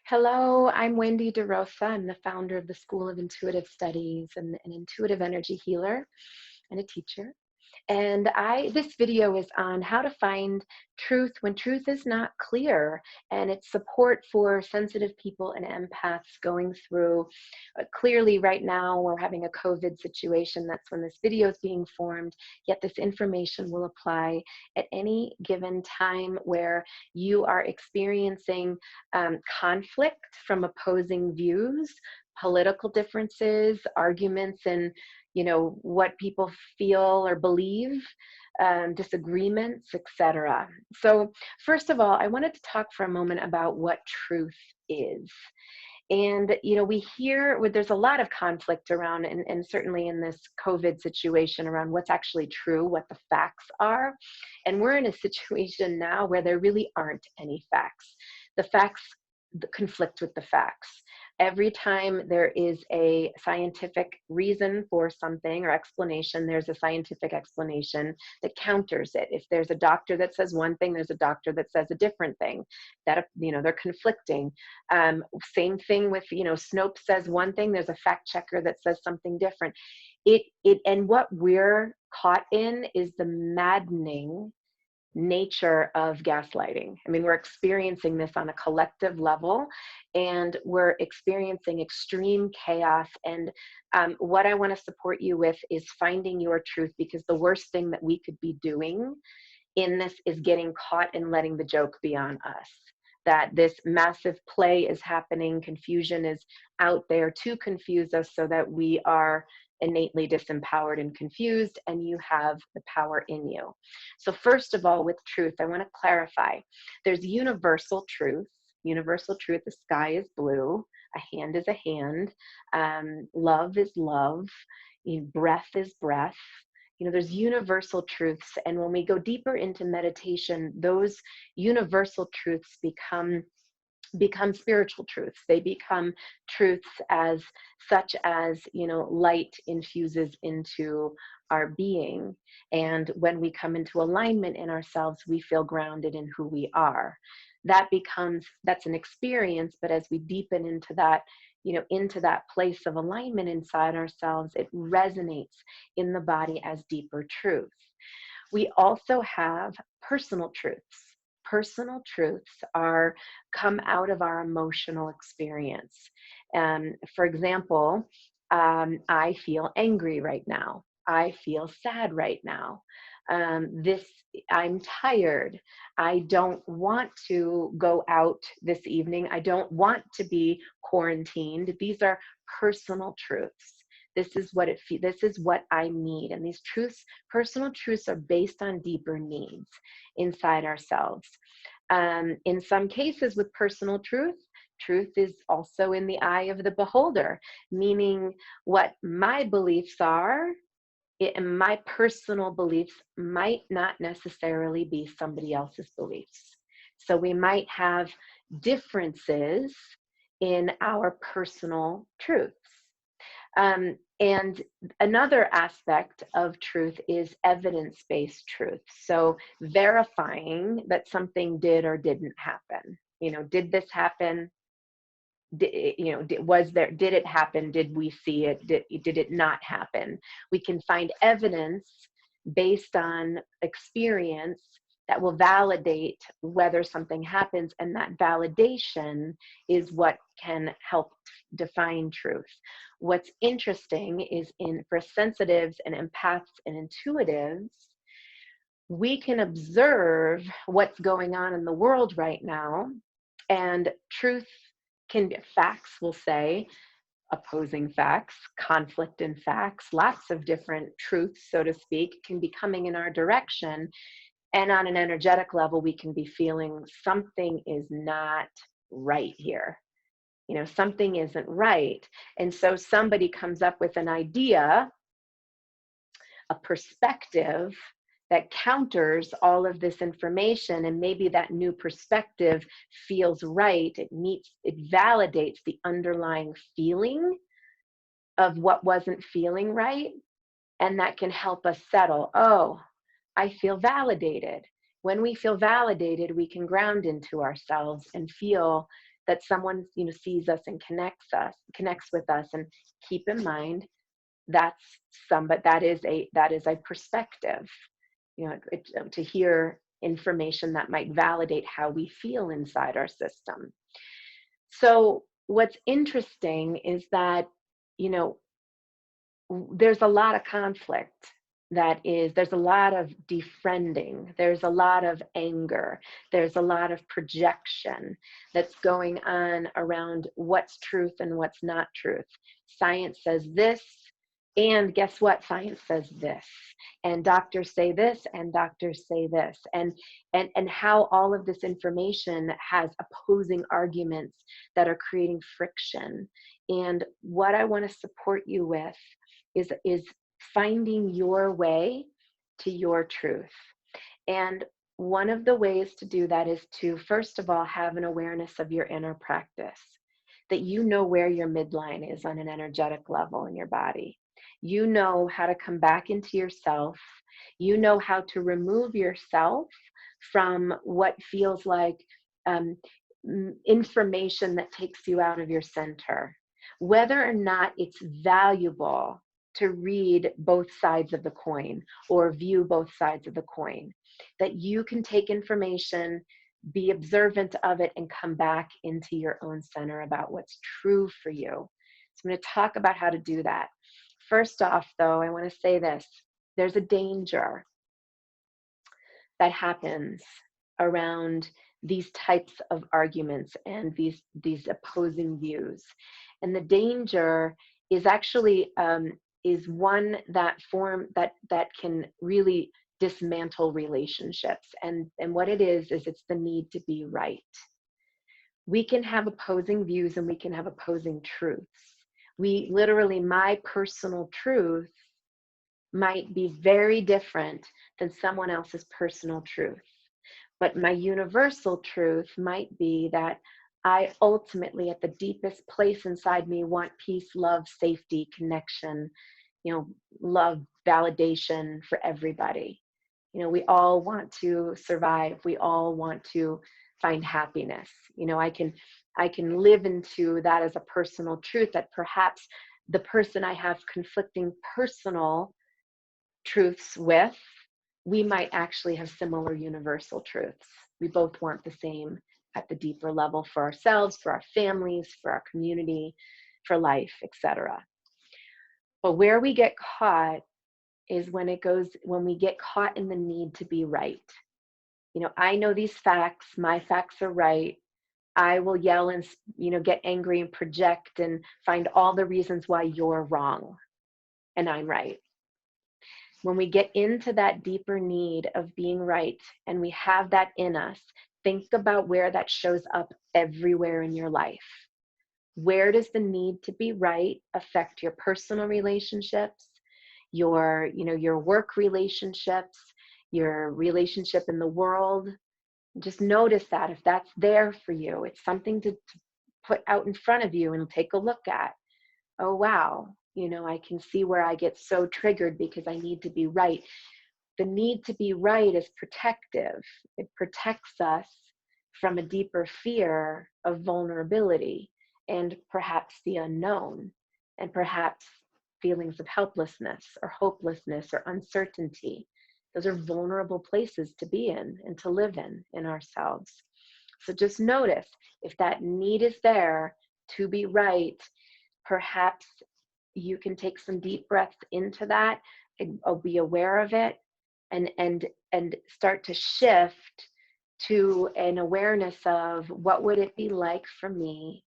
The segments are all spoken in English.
Hello, I'm Wendy De Rosa. I'm the founder of the School of Intuitive Studies and an intuitive energy healer and a teacher. And this video is on how to find truth when truth is not clear, and it's support for sensitive people and empaths going through. Clearly, right now we're having a COVID situation. That's when this video is being formed. Yet this information will apply at any given time where you are experiencing conflict from opposing views, political differences, arguments, and what people feel or believe, disagreements, etc. So first of all, I wanted to talk for a moment about what truth is. And we hear there's a lot of conflict around, and certainly in this COVID situation, around what's actually true, what the facts are. And we're in a situation now where there really aren't any facts. The facts conflict with the facts. Every time there is a scientific reason for something or explanation, there's a scientific explanation that counters it. If there's a doctor that says one thing, there's a doctor that says a different thing. That they're conflicting. Same thing with Snopes says one thing, there's a fact checker that says something different. And what we're caught in is the maddening nature of gaslighting. I mean, we're experiencing this on a collective level, and we're experiencing extreme chaos. And what I want to support you with is finding your truth, because the worst thing that we could be doing in this is getting caught and letting the joke be on us. That this massive play is happening, confusion is out there to confuse us so that we are innately disempowered and confused, and you have the power in you. So first of all, with truth, I want to clarify. There's universal truth. Universal truth, the sky is blue, a hand is a hand, love is love, breath is breath. There's universal truths. And when we go deeper into meditation, those universal truths become spiritual truths. They become truths as such as, light infuses into our being. And when we come into alignment in ourselves, we feel grounded in who we are. That's an experience. But as we deepen into that, into that place of alignment inside ourselves, it resonates in the body as deeper truth. We also have personal truths. Personal truths come out of our emotional experience. For example, I feel angry right now. I feel sad right now. I'm tired. I don't want to go out this evening. I don't want to be quarantined. These are personal truths. This is what I need. And these truths, personal truths, are based on deeper needs inside ourselves. In some cases with personal truth is also in the eye of the beholder, meaning what my beliefs are, and my personal beliefs might not necessarily be somebody else's beliefs. So we might have differences in our personal truths. And another aspect of truth is evidence-based truth. So verifying that something did or didn't happen. Did this happen? Did it happen? Did we see it? Did it not happen? We can find evidence based on experience that will validate whether something happens, and that validation is what can help define truth. What's interesting is for sensitives and empaths and intuitives, we can observe what's going on in the world right now, and truth can be facts, we'll say, opposing facts, conflict in facts, lots of different truths, so to speak, can be coming in our direction. And on an energetic level, we can be feeling something is not right here. Something isn't right. And so somebody comes up with an idea, a perspective that counters all of this information, and maybe that new perspective feels right. It validates the underlying feeling of what wasn't feeling right, and that can help us settle. Oh, I feel validated. When we feel validated, we can ground into ourselves and feel that someone, sees us and connects with us. And keep in mind, that's but that is a perspective, to hear information that might validate how we feel inside our system. So what's interesting is that, you know, there's a lot of conflict. There's a lot of defriending, there's a lot of anger, there's a lot of projection that's going on around what's truth and what's not truth. Science says this, and guess what? Science says this, and doctors say this, and doctors say this, and how all of this information has opposing arguments that are creating friction. And what I want to support you with is finding your way to your truth. And one of the ways to do that is to, first of all, have an awareness of your inner practice, that you know where your midline is on an energetic level in your body. You know how to come back into yourself. You know how to remove yourself from what feels like information that takes you out of your center. Whether or not it's valuable to read both sides of the coin or view both sides of the coin, that you can take information, be observant of it, and come back into your own center about what's true for you. So I'm going to talk about how to do that. First off, though, I want to say this. There's a danger that happens around these types of arguments and these opposing views. And the danger is actually is one that can really dismantle relationships. And what it is it's the need to be right. We can have opposing views and we can have opposing truths. My personal truth might be very different than someone else's personal truth. But my universal truth might be that I ultimately, at the deepest place inside me, want peace, love, safety, connection, love, validation for everybody. We all want to survive. We all want to find happiness. I can live into that as a personal truth, that perhaps the person I have conflicting personal truths with, we might actually have similar universal truths. We both want the same at the deeper level for ourselves, for our families, for our community, for life, etc. But where we get caught is when we get caught in the need to be right. I know these facts, my facts are right. I will yell and, get angry and project and find all the reasons why you're wrong and I'm right. When we get into that deeper need of being right, and we have that in us, think about where that shows up everywhere in your life. Where does the need to be right affect your personal relationships, your work relationships, your relationship in the world? Just notice that if that's there for you, it's something to put out in front of you and take a look at. Oh, wow. I can see where I get so triggered because I need to be right. The need to be right is protective. It protects us from a deeper fear of vulnerability and perhaps the unknown, and perhaps feelings of helplessness or hopelessness or uncertainty. Those are vulnerable places to be in and to live in ourselves. So just notice if that need is there to be right, perhaps you can take some deep breaths into that and be aware of it, and start to shift to an awareness of what would it be like for me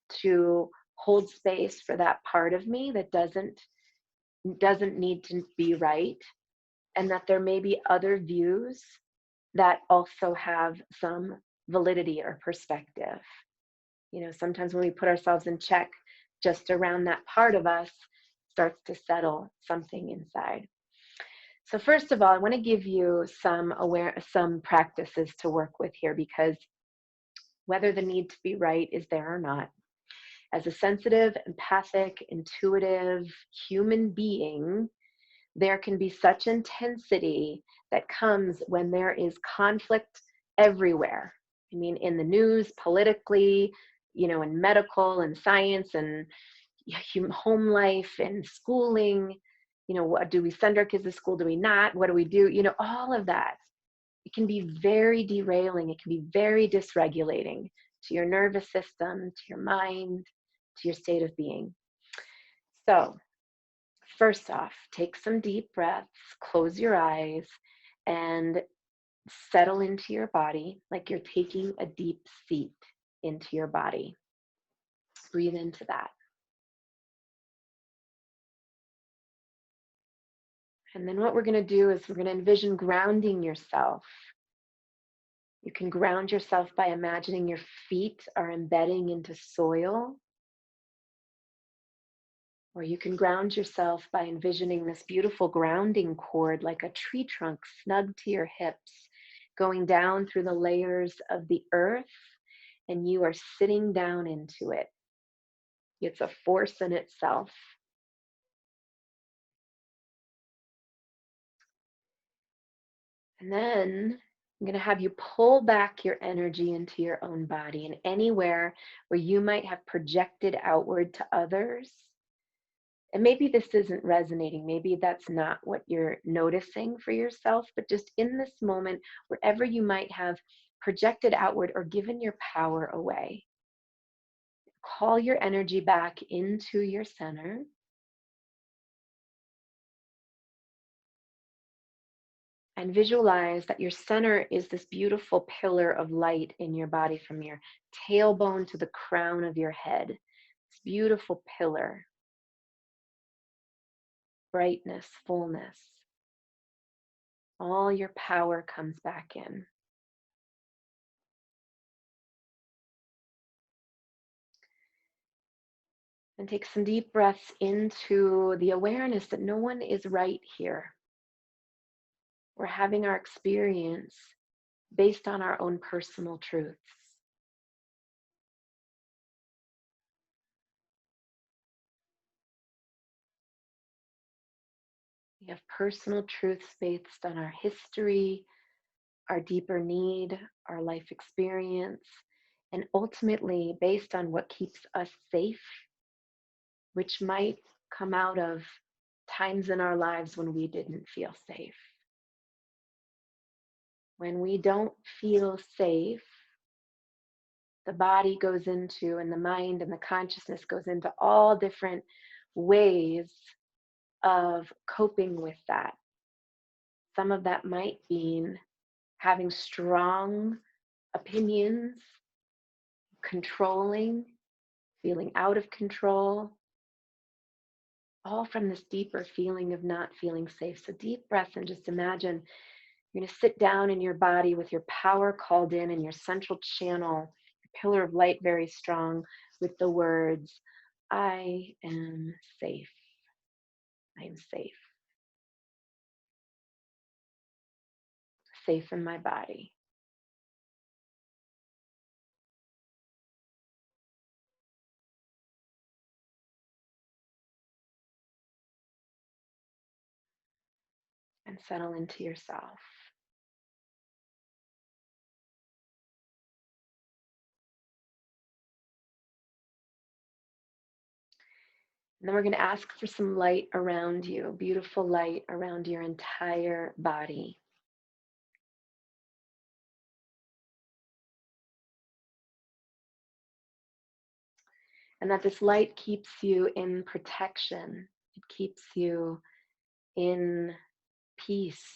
to hold space for that part of me that doesn't need to be right, and that there may be other views that also have some validity or perspective. Sometimes when we put ourselves in check, just around that part of us starts to settle something inside. So first of all, I want to give you some practices to work with here, because whether the need to be right is there or not, as a sensitive, empathic, intuitive human being, there can be such intensity that comes when there is conflict everywhere. I mean, in the news, politically, in medical and science and home life and schooling. What do we send our kids to school? Do we not? What do we do? All of that. It can be very derailing. It can be very dysregulating to your nervous system, to your mind, to your state of being. So, first off, take some deep breaths, close your eyes, and settle into your body like you're taking a deep seat into your body. Breathe into that. And then what we're going to do is we're going to envision grounding yourself. You can ground yourself by imagining your feet are embedding into soil. Or you can ground yourself by envisioning this beautiful grounding cord like a tree trunk snug to your hips, going down through the layers of the earth, and you are sitting down into it. It's a force in itself. And then I'm going to have you pull back your energy into your own body, and anywhere where you might have projected outward to others. And maybe this isn't resonating. Maybe that's not what you're noticing for yourself, but just in this moment, wherever you might have projected outward or given your power away, call your energy back into your center. And visualize that your center is this beautiful pillar of light in your body from your tailbone to the crown of your head. This beautiful pillar, brightness, fullness. All your power comes back in. And take some deep breaths into the awareness that no one is right here. We're having our experience based on our own personal truths. We have personal truths based on our history, our deeper need, our life experience, and ultimately based on what keeps us safe, which might come out of times in our lives when we didn't feel safe. When we don't feel safe, the body goes into, and the mind and the consciousness goes into all different ways of coping with that. Some of that might mean having strong opinions, controlling, feeling out of control, all from this deeper feeling of not feeling safe. So deep breath and just imagine you're going to sit down in your body with your power called in and your central channel, your pillar of light very strong, with the words, I am safe. I am safe. Safe in my body. And settle into yourself. And then we're going to ask for some light around you, beautiful light around your entire body. And that this light keeps you in protection. It keeps you in peace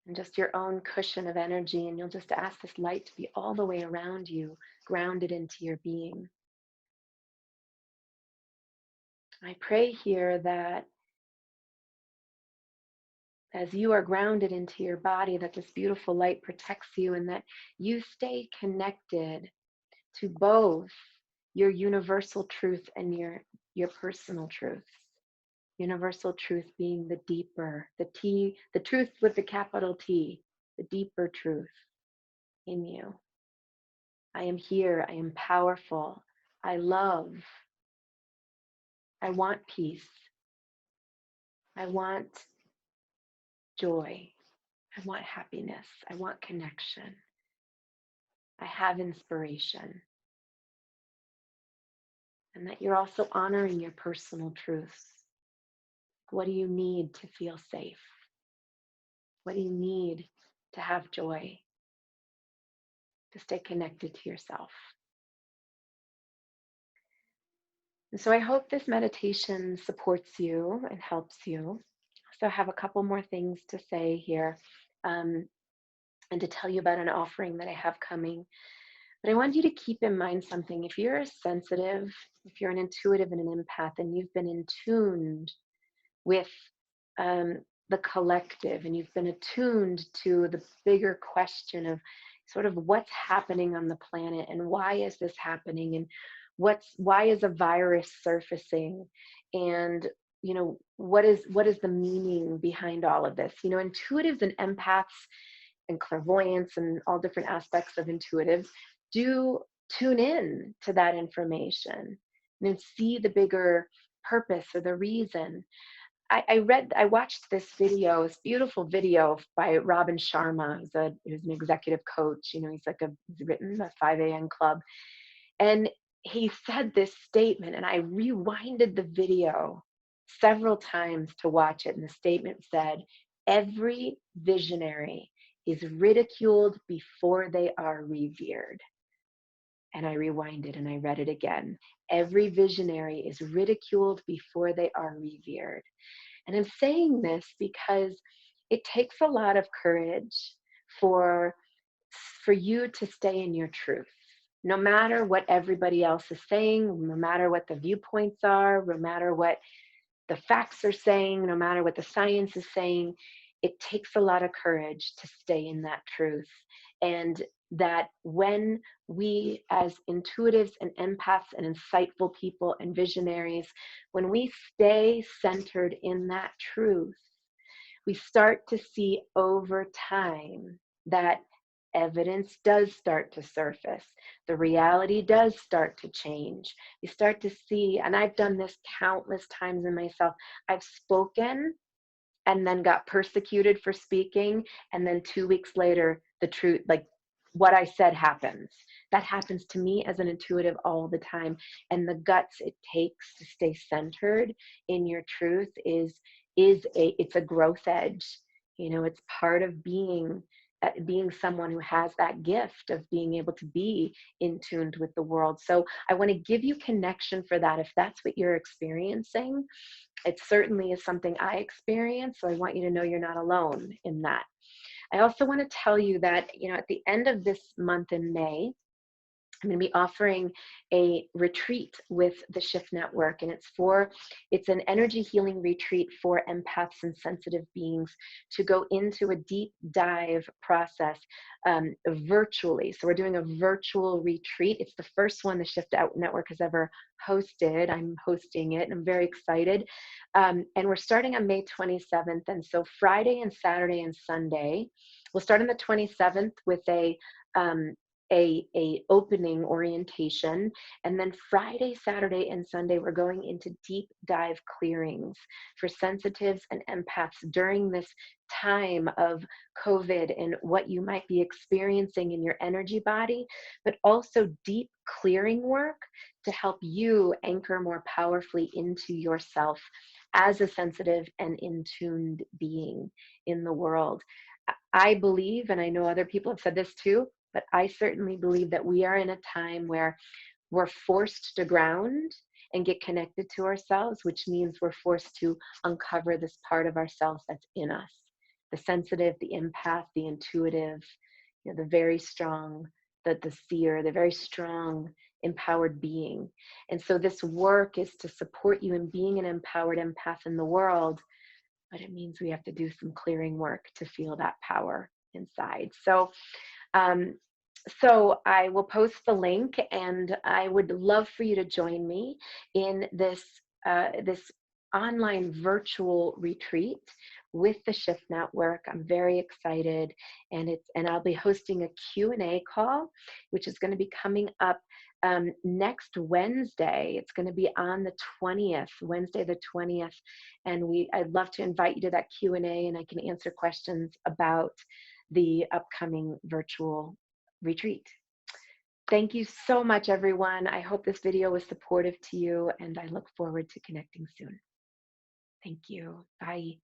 and just your own cushion of energy. And you'll just ask this light to be all the way around you, grounded into your being. I pray here that as you are grounded into your body, that this beautiful light protects you and that you stay connected to both your universal truth and your personal truth. Universal truth being the deeper, the truth with the capital T, the deeper truth in you. I am here, I am powerful, I love, I want peace, I want joy, I want happiness, I want connection, I have inspiration. and that you're also honoring your personal truths. What do you need to feel safe? What do you need to have joy, to stay connected to yourself? And so I hope this meditation supports you and helps you. So I have a couple more things to say here, um, and to tell you about an offering that I have coming. But I want you to keep in mind something. If you're a sensitive, if you're an intuitive and an empath, and you've been in tuned with um, the collective, and you've been attuned to the bigger question of sort of what's happening on the planet and why is this happening, and why is a virus surfacing, and what is the meaning behind all of this. Intuitives and empaths and clairvoyance and all different aspects of intuitives do tune in to that information and see the bigger purpose or the reason. I watched this video, this beautiful video by Robin Sharma, who's an executive coach. He's written the 5 a.m. Club, and he said this statement, and I rewinded the video several times to watch it. And the statement said, "Every visionary is ridiculed before they are revered." And I rewinded and I read it again. Every visionary is ridiculed before they are revered. And I'm saying this because it takes a lot of courage for you to stay in your truth. No matter what everybody else is saying, no matter what the viewpoints are, no matter what the facts are saying, no matter what the science is saying, it takes a lot of courage to stay in that truth. And that when we, as intuitives and empaths and insightful people and visionaries, when we stay centered in that truth, we start to see over time that evidence does start to surface. The reality does start to change. You start to see, and I've done this countless times in myself, I've spoken and then got persecuted for speaking. And then 2 weeks later, the truth, like what I said, happens. That happens to me as an intuitive all the time. And the guts it takes to stay centered in your truth it's a growth edge. It's part of being someone who has that gift of being able to be in tuned with the world. So I want to give you connection for that. If that's what you're experiencing, it certainly is something I experience. So I want you to know you're not alone in that. I also want to tell you that, at the end of this month in May, I'm going to be offering a retreat with the Shift Network, and it's an energy healing retreat for empaths and sensitive beings to go into a deep dive process virtually. So we're doing a virtual retreat. It's the first one the Shift Network has ever hosted. I'm hosting it, and I'm very excited. And we're starting on May 27th, and so Friday and Saturday and Sunday. We'll start on the 27th with a opening orientation, and then Friday, Saturday, and Sunday we're going into deep dive clearings for sensitives and empaths during this time of COVID and what you might be experiencing in your energy body, but also deep clearing work to help you anchor more powerfully into yourself as a sensitive and in-tuned being in the world. I believe, and I know other people have said this too, but I certainly believe that we are in a time where we're forced to ground and get connected to ourselves, which means we're forced to uncover this part of ourselves that's in us. The sensitive, the empath, the intuitive, the very strong, the seer, the very strong, empowered being. And so this work is to support you in being an empowered empath in the world, but it means we have to do some clearing work to feel that power inside. Um, so I will post the link, and I would love for you to join me in this online virtual retreat with the Shift Network. I'm very excited, and I'll be hosting a Q&A call, which is going to be coming up next Wednesday. It's going to be on the 20th, Wednesday the 20th, and I'd love to invite you to that Q&A, and I can answer questions about the upcoming virtual retreat. Thank you so much, everyone. I hope this video was supportive to you, and I look forward to connecting soon. Thank you. Bye.